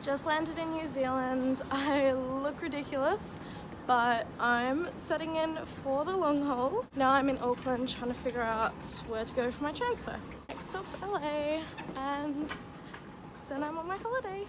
Just landed in New Zealand. I look ridiculous, but I'm setting in for the long haul. Now I'm in Auckland trying to figure out where to go for my transfer. Next stop's LA, and then I'm on my holiday.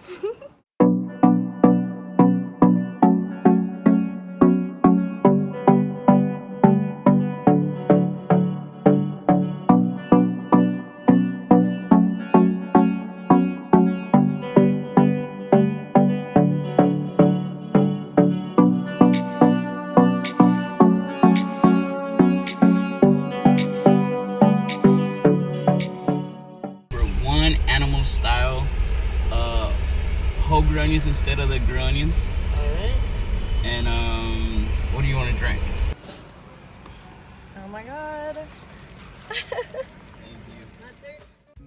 Animal style whole grunions instead of the grunions. Alright. And what do you want to drink? Oh my god.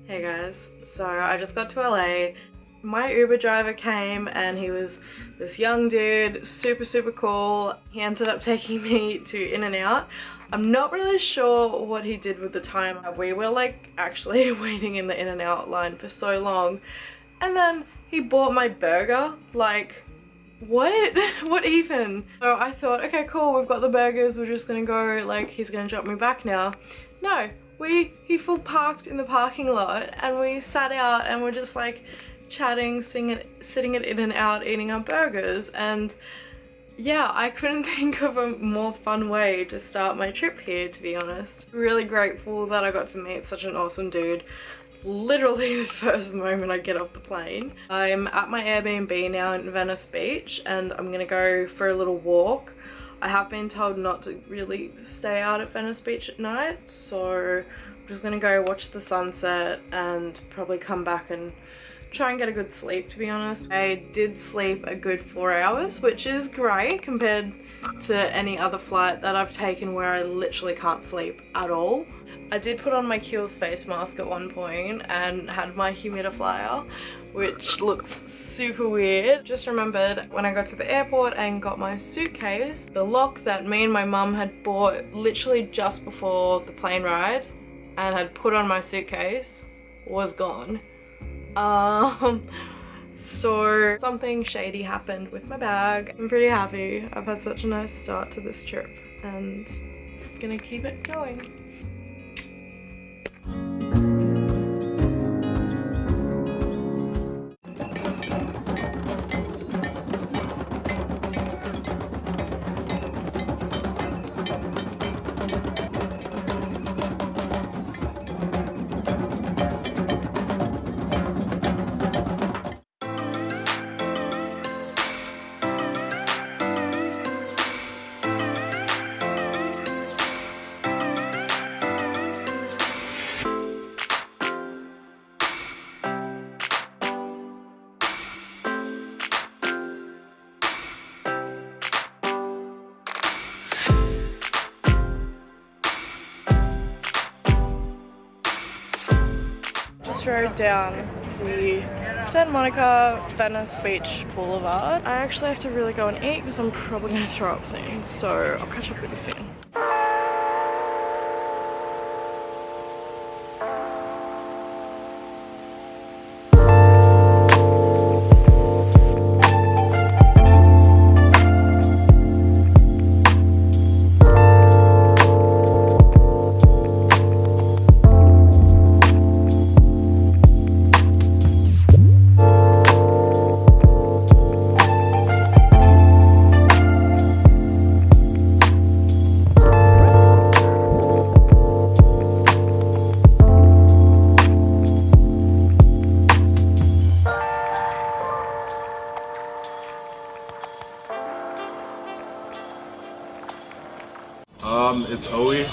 Hey guys, so I just got to LA. My Uber driver came and he was this young dude, super cool. He ended up taking me to In-N-Out. I'm not really sure what he did with the time. We were like actually waiting in the In-N-Out line for so long, and then he bought my burger. Like, what? What even? So I thought, okay cool, we've got the burgers, we're just gonna go, like he's gonna drop me back now. No, he full parked in the parking lot and we sat out and we're just like chatting, sitting at In-N-Out eating our burgers. And yeah, I couldn't think of a more fun way to start my trip here, to be honest. Really grateful that I got to meet such an awesome dude literally the first moment I get off the plane. I'm at my Airbnb now in Venice Beach and I'm gonna go for a little walk. I have been told not to really stay out at Venice Beach at night, so I'm just gonna go watch the sunset and probably come back and try and get a good sleep, to be honest. I did sleep a good 4 hours, which is great compared to any other flight that I've taken where I literally can't sleep at all. I did put on my Kiehl's face mask at one point and had my humidifier, which looks super weird. Just remembered when I got to the airport and got my suitcase, the lock that me and my mum had bought literally just before the plane ride and had put on my suitcase was gone. So something shady happened with my bag. I'm pretty happy. I've had such a nice start to this trip and gonna keep it going. Rode down the Santa Monica Venice Beach Boulevard. I actually have to really go and eat because I'm probably going to throw up soon, so I'll catch up with you soon. It's Owie.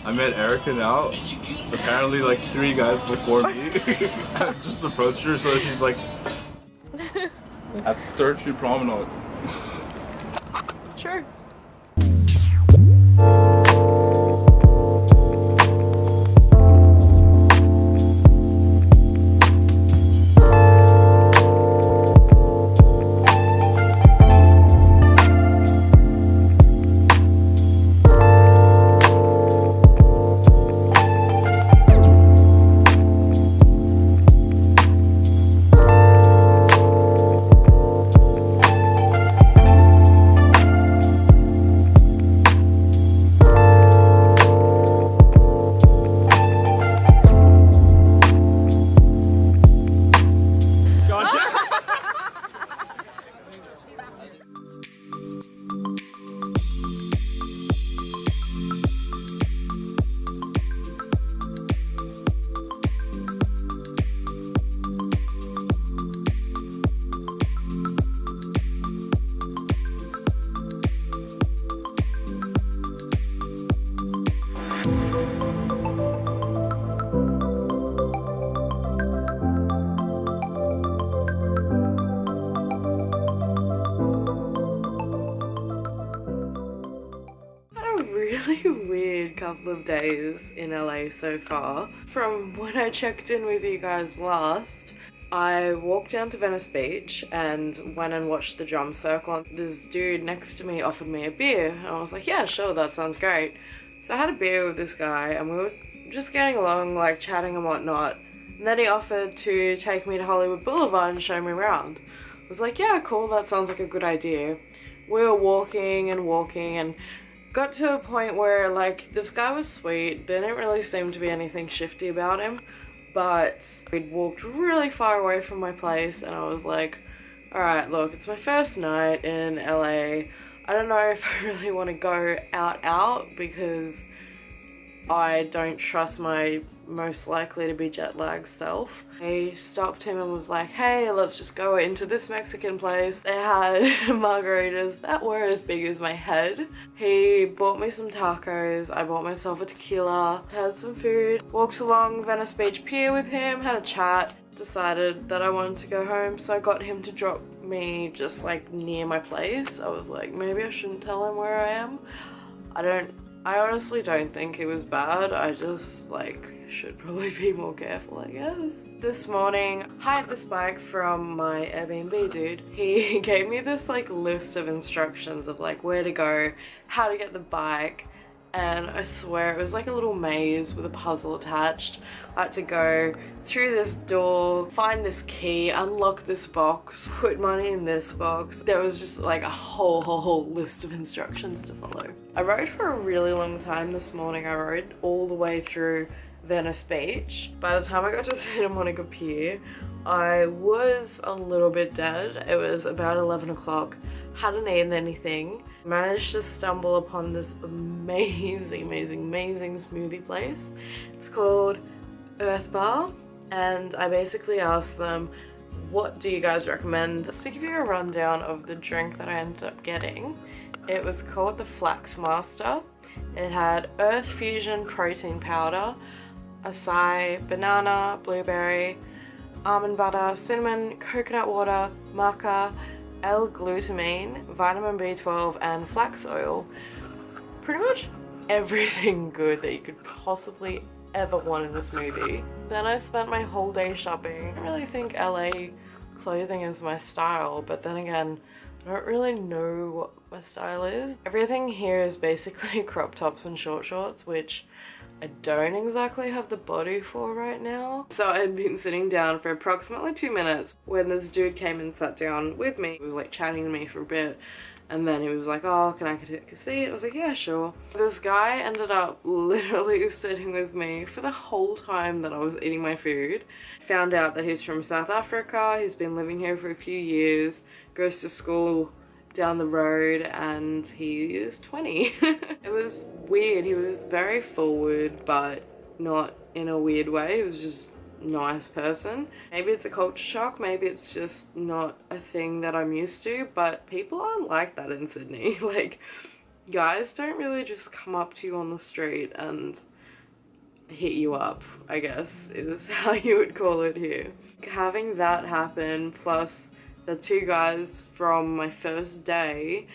I met Erica now. Apparently like 3 guys before me just approached her, so she's like at 3rd Street Promenade. Sure. really weird couple of days in LA so far. From when I checked in with you guys last, I walked down to Venice Beach and went and watched the drum circle. This dude next to me offered me a beer and I was like, yeah, sure, that sounds great. So I had a beer with this guy and we were just getting along, like chatting and whatnot. And then he offered to take me to Hollywood Boulevard and show me around. I was like, yeah, cool, that sounds like a good idea. We were walking and got to a point where, like, this guy was sweet. There didn't really seem to be anything shifty about him, but we'd walked really far away from my place and I was like, alright, look, it's my first night in LA. I don't know if I really want to go out because I don't trust my most likely to be jet lagged self. I stopped him and was like, hey, let's just go into this Mexican place. They had margaritas that were as big as my head. He bought me some tacos, I bought myself a tequila, had some food, walked along Venice Beach Pier with him, had a chat, decided that I wanted to go home, so I got him to drop me just like near my place. I was like, maybe I shouldn't tell him where I am. I honestly don't think it was bad. I just like should probably be more careful, I guess. This morning, I hired this bike from my Airbnb dude. He gave me this like list of instructions of like where to go, how to get the bike, and I swear it was like a little maze with a puzzle attached. I had to go through this door, find this key, unlock this box, put money in this box. There was just like a whole list of instructions to follow. I rode for a really long time this morning. I rode all the way through Venice Beach. By the time I got to Santa Monica Pier, I was a little bit dead. It was about 11 o'clock. Hadn't eaten anything. Managed to stumble upon this amazing smoothie place. It's called Earth Bar, and I basically asked them, what do you guys recommend? Just to give you a rundown of the drink that I ended up getting, it was called the Flax Master. It had Earth Fusion protein powder, acai, banana, blueberry, almond butter, cinnamon, coconut water, maca, L-glutamine, vitamin B12 and flax oil. Pretty much everything good that you could possibly ever want in a smoothie. Then I spent my whole day shopping. I don't really think LA clothing is my style, but then again, I don't really know what my style is. Everything here is basically crop tops and short shorts, which I don't exactly have the body for right now. So I'd been sitting down for approximately 2 minutes when this dude came and sat down with me. He was like chatting to me for a bit, and then he was like, oh, can I take a seat? I was like, yeah, sure. This guy ended up literally sitting with me for the whole time that I was eating my food. Found out that he's from South Africa. He's been living here for a few years, goes to school down the road, and he is 20. It was weird. He was very forward, but not in a weird way. He was just a nice person. Maybe it's a culture shock, maybe it's just not a thing that I'm used to, but people aren't like that in Sydney. Like, guys don't really just come up to you on the street and hit you up, I guess is how you would call it here. Having that happen, plus the 2 guys from my first day,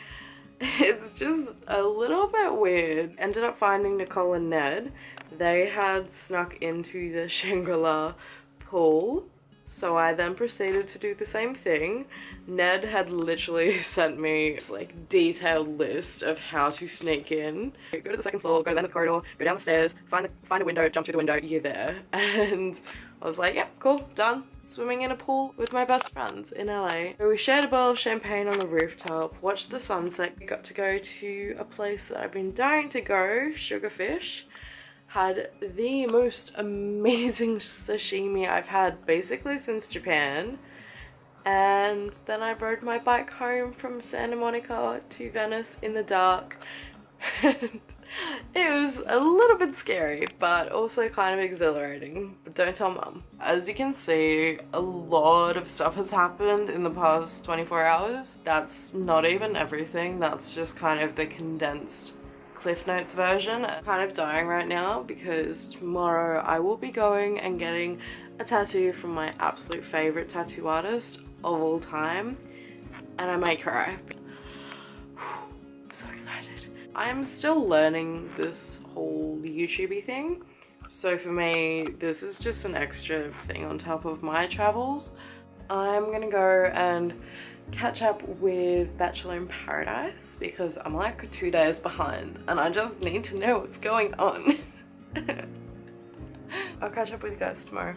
it's just a little bit weird. Ended up finding Nicole and Ned. They had snuck into the Shangri-La pool, so I then proceeded to do the same thing. Ned had literally sent me this like detailed list of how to sneak in. Go to the 2nd floor, go to the end of the corridor, go down the stairs, find a window, jump through the window, you're there. And I was like, yep, cool, done. Swimming in a pool with my best friends in LA. So we shared a bottle of champagne on the rooftop, watched the sunset. We got to go to a place that I've been dying to go, Sugarfish. Had the most amazing sashimi I've had basically since Japan. And then I rode my bike home from Santa Monica to Venice in the dark. And it was a little bit scary, but also kind of exhilarating. But don't tell mum. As you can see, a lot of stuff has happened in the past 24 hours. That's not even everything. That's just kind of the condensed Cliff Notes version. I'm kind of dying right now because tomorrow I will be going and getting a tattoo from my absolute favorite tattoo artist of all time, and I might cry. I'm so excited. I'm still learning this whole YouTubey thing. So for me, this is just an extra thing on top of my travels. I'm gonna go and catch up with Bachelor in Paradise because I'm like 2 days behind and I just need to know what's going on. I'll catch up with you guys tomorrow.